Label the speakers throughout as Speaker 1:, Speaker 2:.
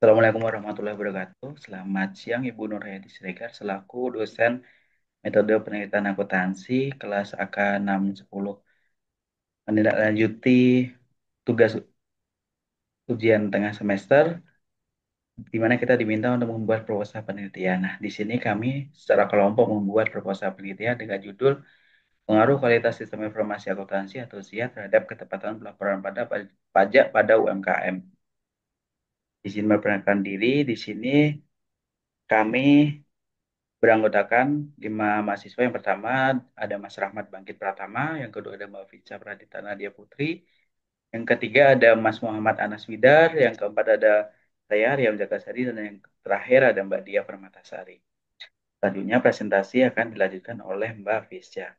Speaker 1: Assalamualaikum warahmatullahi wabarakatuh. Selamat siang Ibu Nur Hayati Siregar selaku dosen metode penelitian akuntansi kelas AK 610 menindaklanjuti tugas ujian tengah semester di mana kita diminta untuk membuat proposal penelitian. Nah, di sini kami secara kelompok membuat proposal penelitian dengan judul Pengaruh Kualitas Sistem Informasi Akuntansi atau SIA terhadap ketepatan pelaporan pada pajak pada UMKM. Izin memperkenalkan diri, di sini kami beranggotakan 5 mahasiswa. Yang pertama ada Mas Rahmat Bangkit Pratama, yang kedua ada Mbak Fica Pradita Nadia Putri, yang ketiga ada Mas Muhammad Anas Widar, yang keempat ada saya Riam Jakasari, dan yang terakhir ada Mbak Dia Permatasari. Selanjutnya presentasi akan dilanjutkan oleh Mbak Fica.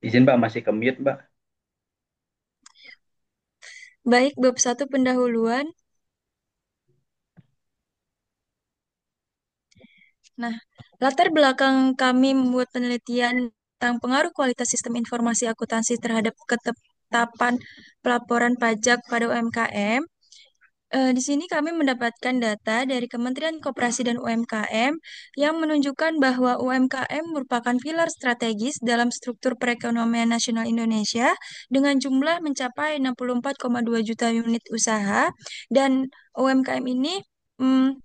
Speaker 1: Izin Mbak, masih ke mute Mbak.
Speaker 2: Baik, bab satu pendahuluan. Nah, latar belakang kami membuat penelitian tentang pengaruh kualitas sistem informasi akuntansi terhadap ketetapan pelaporan pajak pada UMKM. Di sini kami mendapatkan data dari Kementerian Koperasi dan UMKM yang menunjukkan bahwa UMKM merupakan pilar strategis dalam struktur perekonomian nasional Indonesia dengan jumlah mencapai 64,2 juta unit usaha dan UMKM ini mm,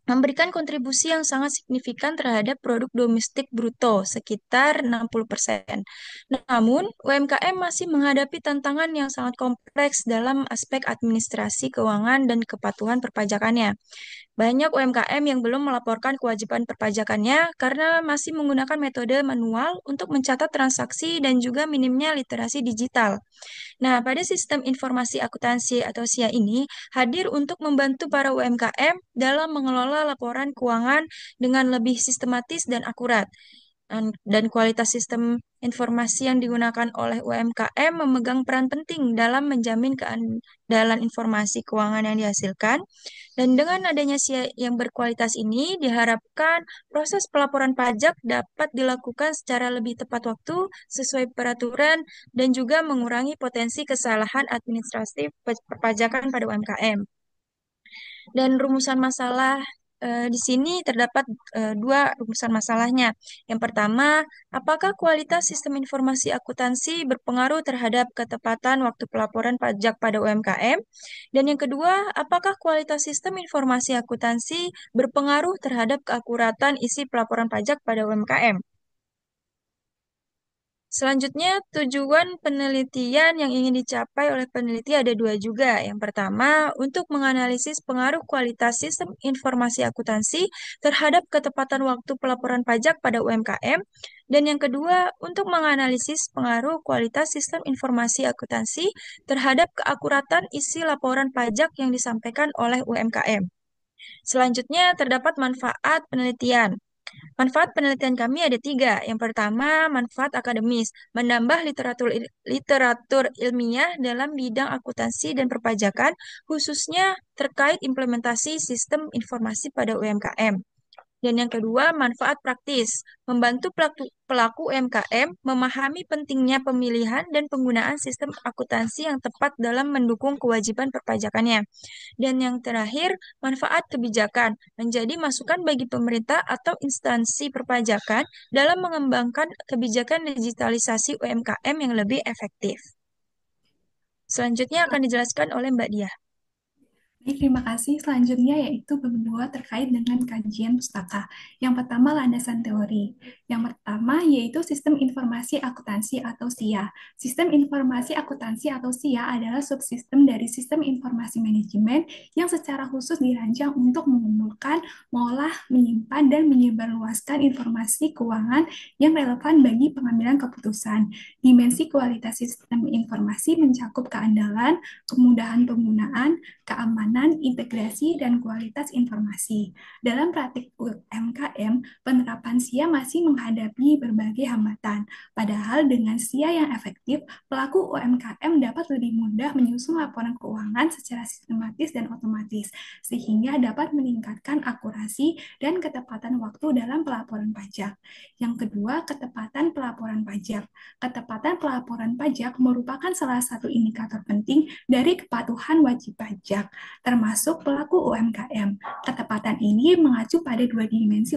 Speaker 2: memberikan kontribusi yang sangat signifikan terhadap produk domestik bruto sekitar 60%. Namun, UMKM masih menghadapi tantangan yang sangat kompleks dalam aspek administrasi keuangan dan kepatuhan perpajakannya. Banyak UMKM yang belum melaporkan kewajiban perpajakannya karena masih menggunakan metode manual untuk mencatat transaksi dan juga minimnya literasi digital. Nah, pada sistem informasi akuntansi atau SIA ini hadir untuk membantu para UMKM dalam mengelola laporan keuangan dengan lebih sistematis dan akurat. Dan kualitas sistem informasi yang digunakan oleh UMKM memegang peran penting dalam menjamin keandalan informasi keuangan yang dihasilkan. Dan dengan adanya SIA yang berkualitas ini, diharapkan proses pelaporan pajak dapat dilakukan secara lebih tepat waktu, sesuai peraturan, dan juga mengurangi potensi kesalahan administratif perpajakan pada UMKM. Dan rumusan masalah di sini terdapat dua rumusan masalahnya. Yang pertama, apakah kualitas sistem informasi akuntansi berpengaruh terhadap ketepatan waktu pelaporan pajak pada UMKM? Dan yang kedua, apakah kualitas sistem informasi akuntansi berpengaruh terhadap keakuratan isi pelaporan pajak pada UMKM? Selanjutnya, tujuan penelitian yang ingin dicapai oleh peneliti ada dua juga. Yang pertama, untuk menganalisis pengaruh kualitas sistem informasi akuntansi terhadap ketepatan waktu pelaporan pajak pada UMKM. Dan yang kedua, untuk menganalisis pengaruh kualitas sistem informasi akuntansi terhadap keakuratan isi laporan pajak yang disampaikan oleh UMKM. Selanjutnya, terdapat manfaat penelitian. Manfaat penelitian kami ada tiga. Yang pertama, manfaat akademis, menambah literatur ilmiah dalam bidang akuntansi dan perpajakan, khususnya terkait implementasi sistem informasi pada UMKM. Dan yang kedua, manfaat praktis, membantu pelaku UMKM memahami pentingnya pemilihan dan penggunaan sistem akuntansi yang tepat dalam mendukung kewajiban perpajakannya. Dan yang terakhir, manfaat kebijakan, menjadi masukan bagi pemerintah atau instansi perpajakan dalam mengembangkan kebijakan digitalisasi UMKM yang lebih efektif. Selanjutnya akan dijelaskan oleh Mbak Dia.
Speaker 3: Baik, terima kasih. Selanjutnya yaitu bab 2 terkait dengan kajian pustaka. Yang pertama landasan teori. Yang pertama yaitu sistem informasi akuntansi atau SIA. Sistem informasi akuntansi atau SIA adalah subsistem dari sistem informasi manajemen yang secara khusus dirancang untuk mengumpulkan, mengolah, menyimpan, dan menyebarluaskan informasi keuangan yang relevan bagi pengambilan keputusan. Dimensi kualitas sistem informasi mencakup keandalan, kemudahan penggunaan, keamanan, keamanan, integrasi, dan kualitas informasi. Dalam praktik UMKM, penerapan SIA masih menghadapi berbagai hambatan. Padahal dengan SIA yang efektif, pelaku UMKM dapat lebih mudah menyusun laporan keuangan secara sistematis dan otomatis, sehingga dapat meningkatkan akurasi dan ketepatan waktu dalam pelaporan pajak. Yang kedua, ketepatan pelaporan pajak. Ketepatan pelaporan pajak merupakan salah satu indikator penting dari kepatuhan wajib pajak, termasuk pelaku UMKM. Ketepatan ini mengacu pada dua dimensi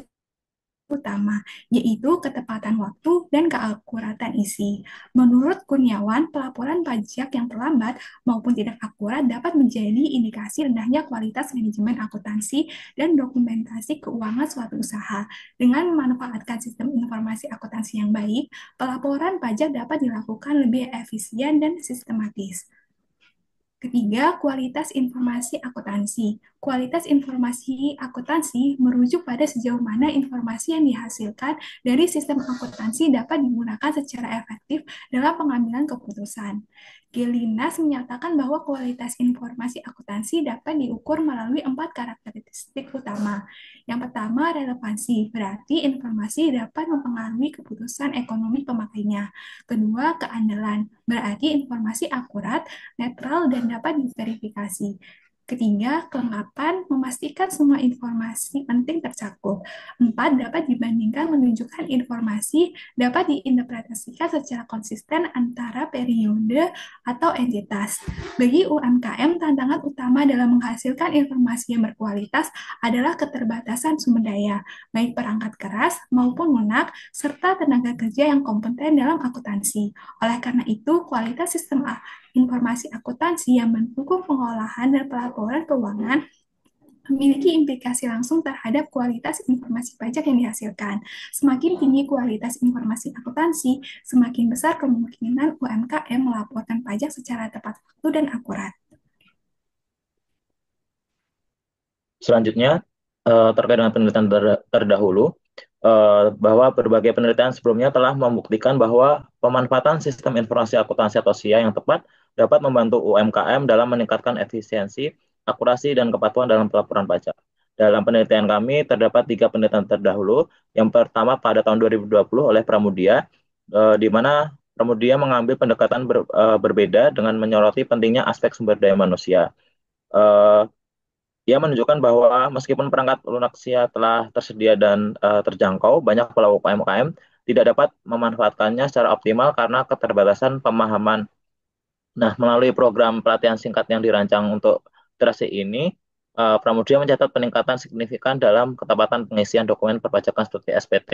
Speaker 3: utama, yaitu ketepatan waktu dan keakuratan isi. Menurut Kurniawan, pelaporan pajak yang terlambat maupun tidak akurat dapat menjadi indikasi rendahnya kualitas manajemen akuntansi dan dokumentasi keuangan suatu usaha. Dengan memanfaatkan sistem informasi akuntansi yang baik, pelaporan pajak dapat dilakukan lebih efisien dan sistematis. Ketiga, kualitas informasi akuntansi. Kualitas informasi akuntansi merujuk pada sejauh mana informasi yang dihasilkan dari sistem akuntansi dapat digunakan secara efektif dalam pengambilan keputusan. Gilinas menyatakan bahwa kualitas informasi akuntansi dapat diukur melalui 4 karakteristik utama. Yang pertama, relevansi, berarti informasi dapat mempengaruhi keputusan ekonomi pemakainya. Kedua, keandalan, berarti informasi akurat, netral, dan dapat diverifikasi. Ketiga, kelengkapan, memastikan semua informasi penting tercakup. Empat, dapat dibandingkan, menunjukkan informasi dapat diinterpretasikan secara konsisten antara periode atau entitas. Bagi UMKM, tantangan utama dalam menghasilkan informasi yang berkualitas adalah keterbatasan sumber daya, baik perangkat keras maupun lunak, serta tenaga kerja yang kompeten dalam akuntansi. Oleh karena itu, kualitas sistem informasi akuntansi yang mendukung pengolahan dan pelaporan keuangan memiliki implikasi langsung terhadap kualitas informasi pajak yang dihasilkan. Semakin tinggi kualitas informasi akuntansi, semakin besar kemungkinan UMKM melaporkan pajak secara tepat waktu dan akurat.
Speaker 4: Selanjutnya, terkait dengan penelitian terdahulu, bahwa berbagai penelitian sebelumnya telah membuktikan bahwa pemanfaatan sistem informasi akuntansi atau SIA yang tepat dapat membantu UMKM dalam meningkatkan efisiensi, akurasi, dan kepatuhan dalam pelaporan pajak. Dalam penelitian kami, terdapat 3 penelitian terdahulu. Yang pertama pada tahun 2020 oleh Pramudia, di mana Pramudia mengambil pendekatan berbeda dengan menyoroti pentingnya aspek sumber daya manusia. Ia menunjukkan bahwa meskipun perangkat lunak SIA telah tersedia dan terjangkau, banyak pelaku UMKM tidak dapat memanfaatkannya secara optimal karena keterbatasan pemahaman. Nah, melalui program pelatihan singkat yang dirancang untuk literasi ini, Pramudia mencatat peningkatan signifikan dalam ketepatan pengisian dokumen perpajakan seperti SPT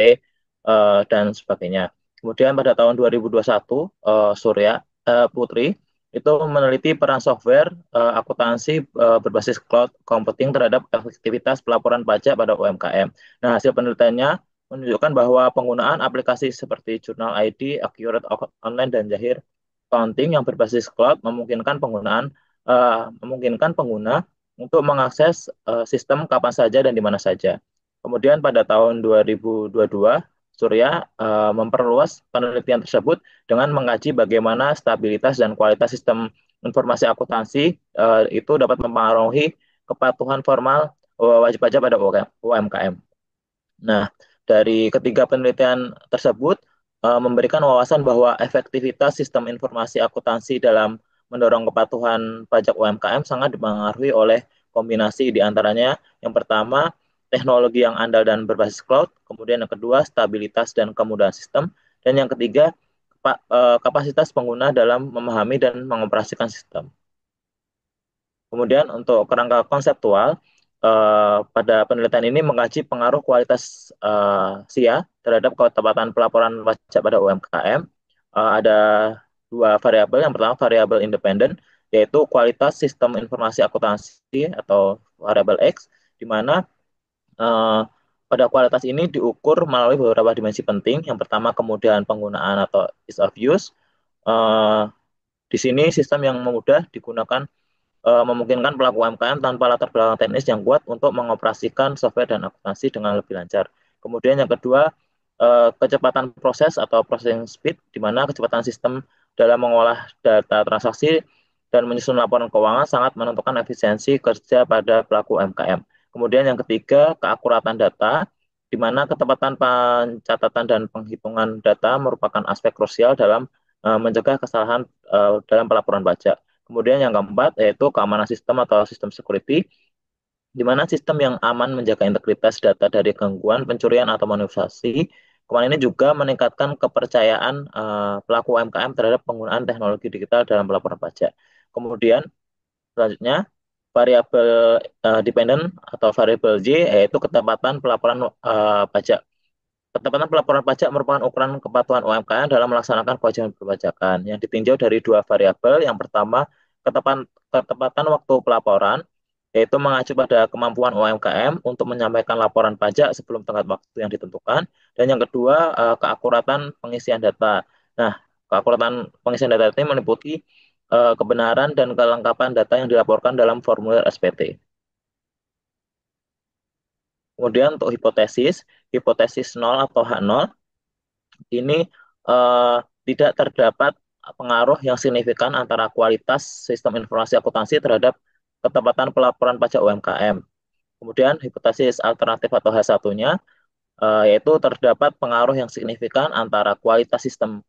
Speaker 4: dan sebagainya. Kemudian pada tahun 2021, Surya Putri itu meneliti peran software akuntansi berbasis cloud computing terhadap efektivitas pelaporan pajak pada UMKM. Nah, hasil penelitiannya menunjukkan bahwa penggunaan aplikasi seperti Journal ID, Accurate Online, dan Zahir Accounting yang berbasis cloud memungkinkan pengguna untuk mengakses sistem kapan saja dan di mana saja. Kemudian pada tahun 2022, Surya memperluas penelitian tersebut dengan mengkaji bagaimana stabilitas dan kualitas sistem informasi akuntansi itu dapat mempengaruhi kepatuhan formal wajib pajak pada UMKM. Nah, dari ketiga penelitian tersebut memberikan wawasan bahwa efektivitas sistem informasi akuntansi dalam mendorong kepatuhan pajak UMKM sangat dipengaruhi oleh kombinasi di antaranya yang pertama teknologi yang andal dan berbasis cloud, kemudian yang kedua stabilitas dan kemudahan sistem, dan yang ketiga kapasitas pengguna dalam memahami dan mengoperasikan sistem. Kemudian untuk kerangka konseptual, pada penelitian ini mengkaji pengaruh kualitas SIA terhadap ketepatan pelaporan pajak pada UMKM. Ada 2 variabel. Yang pertama variabel independen, yaitu kualitas sistem informasi akuntansi atau variabel X, di mana pada kualitas ini diukur melalui beberapa dimensi penting. Yang pertama kemudahan penggunaan atau ease of use. Di sini sistem yang mudah digunakan memungkinkan pelaku UMKM tanpa latar belakang teknis yang kuat untuk mengoperasikan software dan akuntansi dengan lebih lancar. Kemudian yang kedua, kecepatan proses atau processing speed, di mana kecepatan sistem dalam mengolah data transaksi dan menyusun laporan keuangan sangat menentukan efisiensi kerja pada pelaku UMKM. Kemudian yang ketiga, keakuratan data, di mana ketepatan pencatatan dan penghitungan data merupakan aspek krusial dalam mencegah kesalahan dalam pelaporan pajak. Kemudian yang keempat yaitu keamanan sistem atau sistem security, di mana sistem yang aman menjaga integritas data dari gangguan, pencurian, atau manipulasi. Kemarin ini juga meningkatkan kepercayaan pelaku UMKM terhadap penggunaan teknologi digital dalam pelaporan pajak. Kemudian selanjutnya variabel dependent atau variabel J yaitu ketepatan pelaporan pajak. Ketepatan pelaporan pajak merupakan ukuran kepatuhan UMKM dalam melaksanakan kewajiban perpajakan yang ditinjau dari dua variabel. Yang pertama, ketepatan waktu pelaporan, yaitu mengacu pada kemampuan UMKM untuk menyampaikan laporan pajak sebelum tenggat waktu yang ditentukan. Dan yang kedua, keakuratan pengisian data. Nah, keakuratan pengisian data ini meliputi kebenaran dan kelengkapan data yang dilaporkan dalam formulir SPT. Kemudian untuk hipotesis nol atau H0 ini eh, tidak terdapat pengaruh yang signifikan antara kualitas sistem informasi akuntansi terhadap ketepatan pelaporan pajak UMKM. Kemudian hipotesis alternatif atau H1-nya yaitu terdapat pengaruh yang signifikan antara kualitas sistem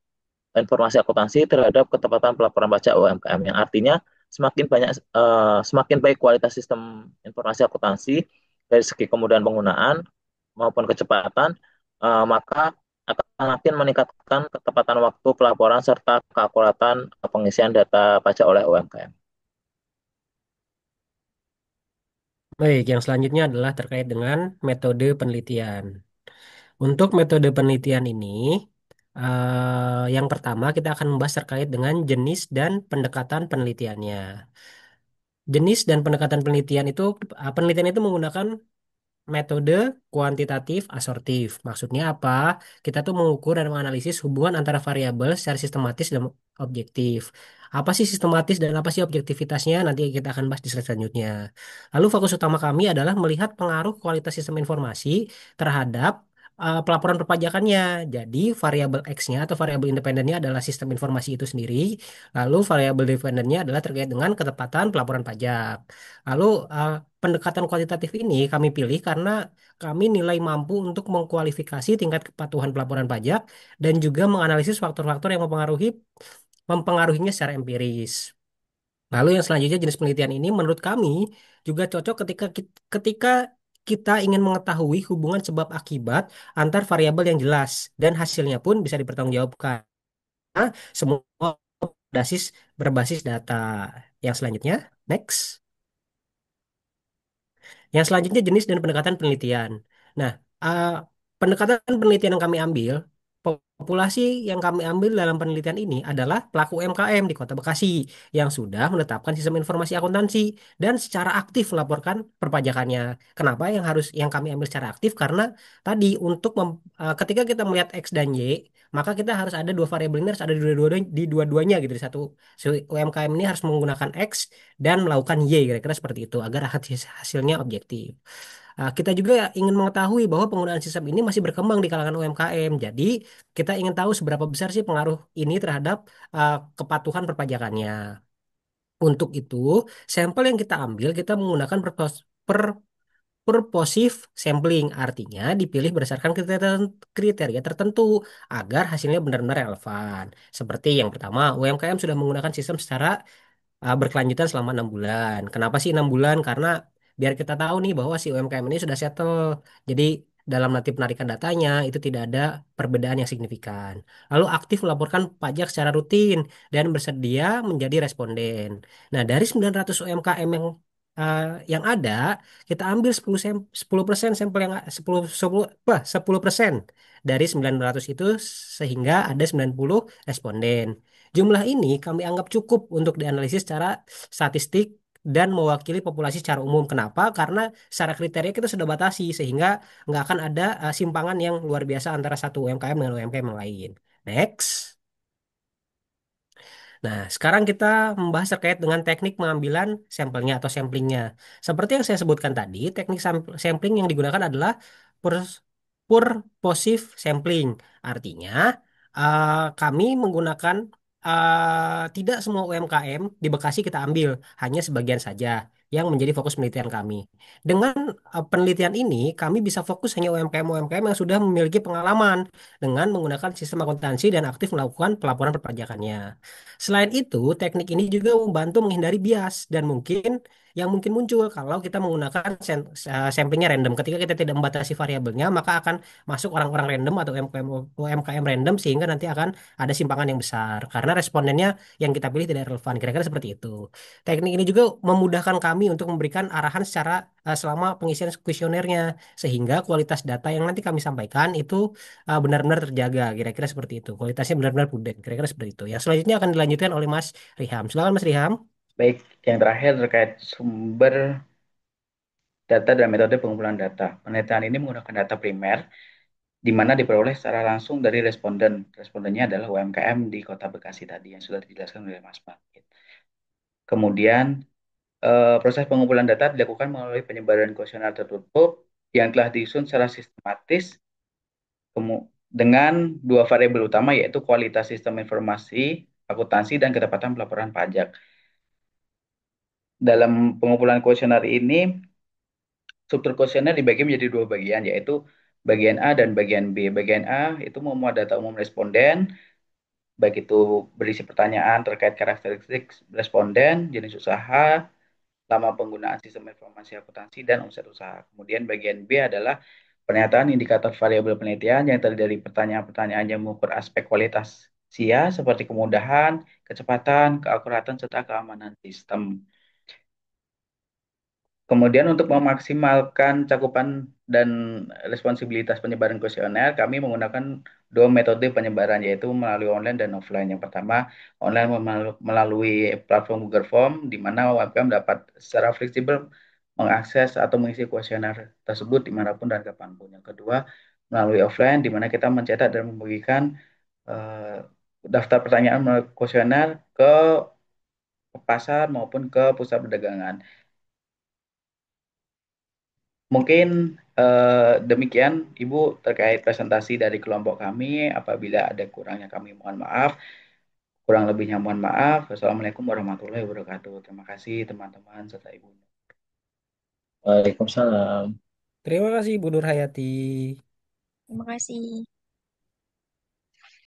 Speaker 4: informasi akuntansi terhadap ketepatan pelaporan pajak UMKM, yang artinya semakin baik kualitas sistem informasi akuntansi dari segi kemudahan penggunaan maupun kecepatan, maka akan makin meningkatkan ketepatan waktu pelaporan serta keakuratan pengisian data pajak oleh UMKM.
Speaker 5: Baik, yang selanjutnya adalah terkait dengan metode penelitian. Untuk metode penelitian ini, yang pertama kita akan membahas terkait dengan jenis dan pendekatan penelitiannya. Jenis dan pendekatan penelitian itu, penelitian itu menggunakan metode kuantitatif asortif. Maksudnya apa? Kita tuh mengukur dan menganalisis hubungan antara variabel secara sistematis dan objektif. Apa sih sistematis dan apa sih objektivitasnya? Nanti kita akan bahas di slide selanjutnya. Lalu fokus utama kami adalah melihat pengaruh kualitas sistem informasi terhadap pelaporan perpajakannya. Jadi variabel X-nya atau variabel independennya adalah sistem informasi itu sendiri. Lalu variabel dependennya adalah terkait dengan ketepatan pelaporan pajak. Lalu pendekatan kualitatif ini kami pilih karena kami nilai mampu untuk mengkualifikasi tingkat kepatuhan pelaporan pajak dan juga menganalisis faktor-faktor yang mempengaruhinya secara empiris. Lalu yang selanjutnya jenis penelitian ini menurut kami juga cocok ketika kita ingin mengetahui hubungan sebab akibat antar variabel yang jelas dan hasilnya pun bisa dipertanggungjawabkan. Semua berbasis data. Yang selanjutnya, next. Yang selanjutnya jenis dan pendekatan penelitian. Nah, uh, pendekatan penelitian yang kami ambil, populasi yang kami ambil dalam penelitian ini adalah pelaku UMKM di Kota Bekasi yang sudah menetapkan sistem informasi akuntansi dan secara aktif melaporkan perpajakannya. Kenapa yang kami ambil secara aktif? Karena tadi ketika kita melihat X dan Y, maka kita harus ada dua variabel ini harus ada di dua-duanya gitu. Si UMKM ini harus menggunakan X dan melakukan Y kira-kira seperti itu agar hasilnya objektif. Kita juga ingin mengetahui bahwa penggunaan sistem ini masih berkembang di kalangan UMKM. Jadi kita ingin tahu seberapa besar sih pengaruh ini terhadap kepatuhan perpajakannya. Untuk itu, sampel yang kita ambil kita menggunakan purposive sampling, artinya dipilih berdasarkan kriteria tertentu agar hasilnya benar-benar relevan. Seperti yang pertama, UMKM sudah menggunakan sistem secara berkelanjutan selama 6 bulan. Kenapa sih 6 bulan? Karena biar kita tahu nih bahwa si UMKM ini sudah settle. Jadi dalam nanti penarikan datanya itu tidak ada perbedaan yang signifikan. Lalu aktif melaporkan pajak secara rutin dan bersedia menjadi responden. Nah, dari 900 UMKM uh, yang ada, kita ambil 10% sampel yang 10% dari 900 itu sehingga ada 90 responden. Jumlah ini kami anggap cukup untuk dianalisis secara statistik dan mewakili populasi secara umum. Kenapa? Karena secara kriteria kita sudah batasi sehingga nggak akan ada simpangan yang luar biasa antara satu UMKM dengan UMKM yang lain. Next. Nah, sekarang kita membahas terkait dengan teknik pengambilan sampelnya atau samplingnya. Seperti yang saya sebutkan tadi, teknik sampling yang digunakan adalah pur- purposive sampling. Artinya, kami menggunakan tidak semua UMKM di Bekasi kita ambil, hanya sebagian saja yang menjadi fokus penelitian kami. Dengan penelitian ini, kami bisa fokus hanya UMKM-UMKM yang sudah memiliki pengalaman dengan menggunakan sistem akuntansi dan aktif melakukan pelaporan perpajakannya. Selain itu, teknik ini juga membantu menghindari bias dan mungkin muncul kalau kita menggunakan samplingnya random. Ketika kita tidak membatasi variabelnya, maka akan masuk orang-orang random atau UMKM random sehingga nanti akan ada simpangan yang besar karena respondennya yang kita pilih tidak relevan. Kira-kira seperti itu. Teknik ini juga memudahkan kami untuk memberikan arahan selama pengisian kuesionernya sehingga kualitas data yang nanti kami sampaikan itu benar-benar terjaga. Kira-kira seperti itu. Kualitasnya benar-benar prudent. Kira-kira seperti itu. Yang selanjutnya akan dilanjutkan oleh Mas Riham. Silakan Mas Riham.
Speaker 1: Baik, yang terakhir terkait sumber data dan metode pengumpulan data. Penelitian ini menggunakan data primer, di mana diperoleh secara langsung dari responden. Respondennya adalah UMKM di Kota Bekasi tadi yang sudah dijelaskan oleh Mas Bangkit. Kemudian, proses pengumpulan data dilakukan melalui penyebaran kuesioner tertutup yang telah disusun secara sistematis dengan dua variabel utama yaitu kualitas sistem informasi, akuntansi, dan ketepatan pelaporan pajak. Dalam pengumpulan kuesioner ini, struktur kuesioner dibagi menjadi dua bagian, yaitu bagian A dan bagian B. Bagian A itu memuat data umum responden, baik itu berisi pertanyaan terkait karakteristik responden, jenis usaha, lama penggunaan sistem informasi akuntansi, dan omset usaha. Kemudian bagian B adalah pernyataan indikator variabel penelitian yang terdiri dari pertanyaan-pertanyaan yang mengukur aspek kualitas SIA seperti kemudahan, kecepatan, keakuratan, serta keamanan sistem. Kemudian untuk memaksimalkan cakupan dan responsibilitas penyebaran kuesioner, kami menggunakan dua metode penyebaran yaitu melalui online dan offline. Yang pertama, online melalui platform Google Form di mana UMKM dapat secara fleksibel mengakses atau mengisi kuesioner tersebut dimanapun dan kapanpun. Yang kedua, melalui offline di mana kita mencetak dan membagikan eh, daftar pertanyaan melalui kuesioner ke pasar maupun ke pusat perdagangan. Mungkin demikian Ibu terkait presentasi dari kelompok kami. Apabila ada kurangnya kami mohon maaf. Kurang lebihnya mohon maaf. Wassalamualaikum warahmatullahi wabarakatuh. Terima kasih teman-teman serta Ibu.
Speaker 4: Waalaikumsalam.
Speaker 5: Terima kasih Bu Nur Hayati.
Speaker 2: Terima kasih.